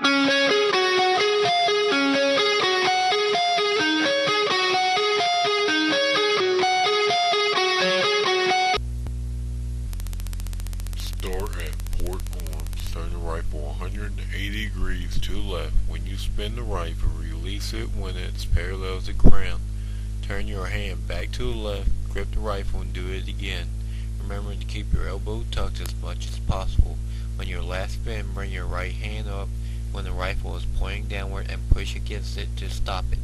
Start at port arms. Turn the rifle 180 degrees to the left. When you spin the rifle, release it when it's parallel to the ground. Turn your hand back to the left, grip the rifle and do it again. Remember to keep your elbow tucked as much as possible. When your last spin, bring your right hand up when the rifle is pointing downward and push against it to stop it.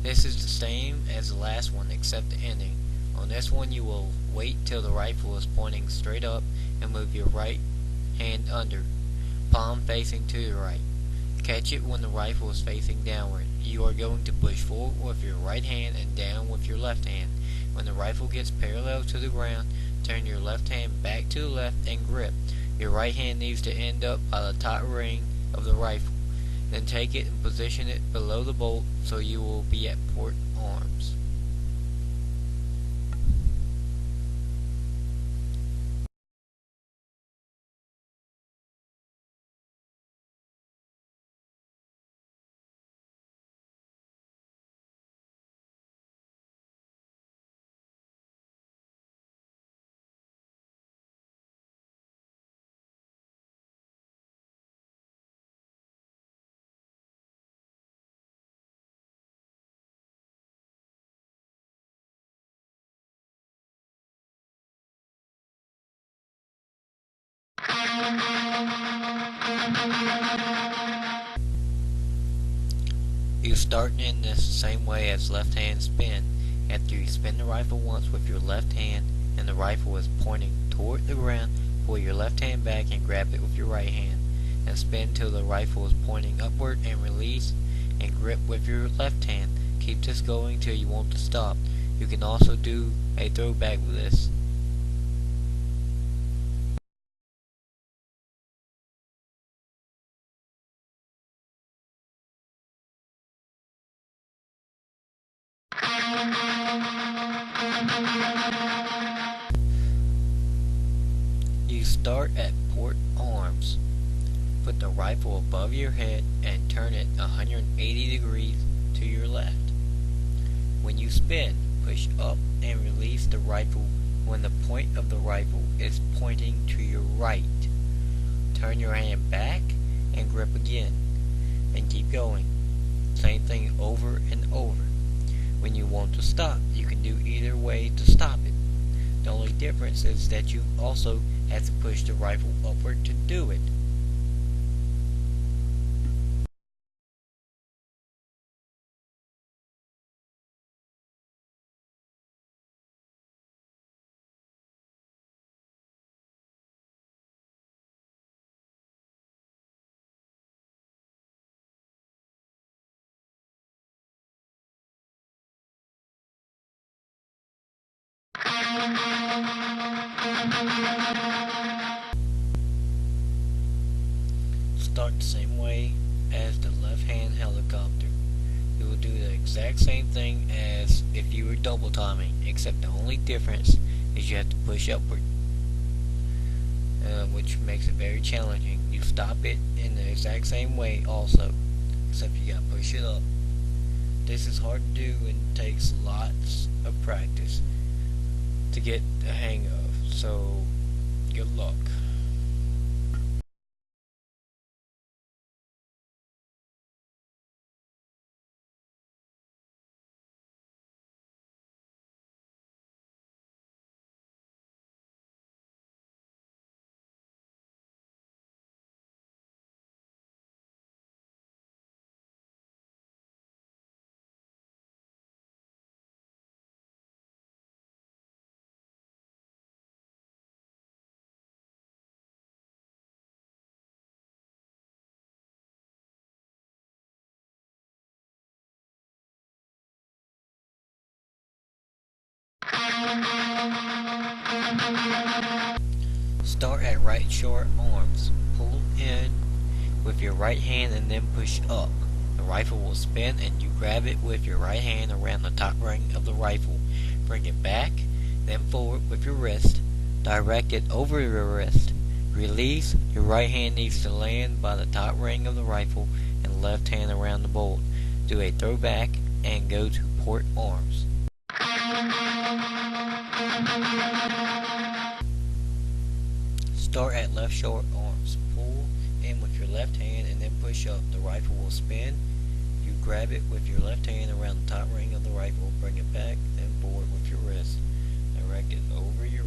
This is the same as the last one except the ending. On this one you will wait till the rifle is pointing straight up and move your right hand under, palm facing to the right. Catch it when the rifle is facing downward. You are going to push forward with your right hand and down with your left hand. When the rifle gets parallel to the ground, turn your left hand back to the left and grip. Your right hand needs to end up by the top ring of the rifle. Then take it and position it below the bolt so you will be at port arms. You start in the same way as left hand spin. After you spin the rifle once with your left hand and the rifle is pointing toward the ground, pull your left hand back and grab it with your right hand, and spin till the rifle is pointing upward and release and grip with your left hand. Keep this going till you want to stop. You can also do a throwback with this. You start at port arms. Put the rifle above your head and turn it 180 degrees to your left. When you spin, push up and release the rifle when the point of the rifle is pointing to your right. Turn your hand back and grip again, and keep going. Same thing over and over. When you want to stop, you can do either way to stop it. The only difference is that you also have to push the rifle upward to do it. Start the same way as the left-hand helicopter. You will do the exact same thing as if you were double timing, except the only difference is you have to push upward, which makes it very challenging. You stop it in the exact same way also, except you gotta push it up. This is hard to do and takes lots of practice to get the hang of, so good luck. Start at right short arms. Pull in with your right hand and then push up. The rifle will spin and you grab it with your right hand around the top ring of the rifle. Bring it back, then forward with your wrist. Direct it over your wrist. Release. Your right hand needs to land by the top ring of the rifle and left hand around the bolt. Do a throwback and go to port arms. Start at left short arms. Pull in with your left hand and then push up. The rifle will spin. You grab it with your left hand around the top ring of the rifle. Bring it back, then forward with your wrist. Direct it over your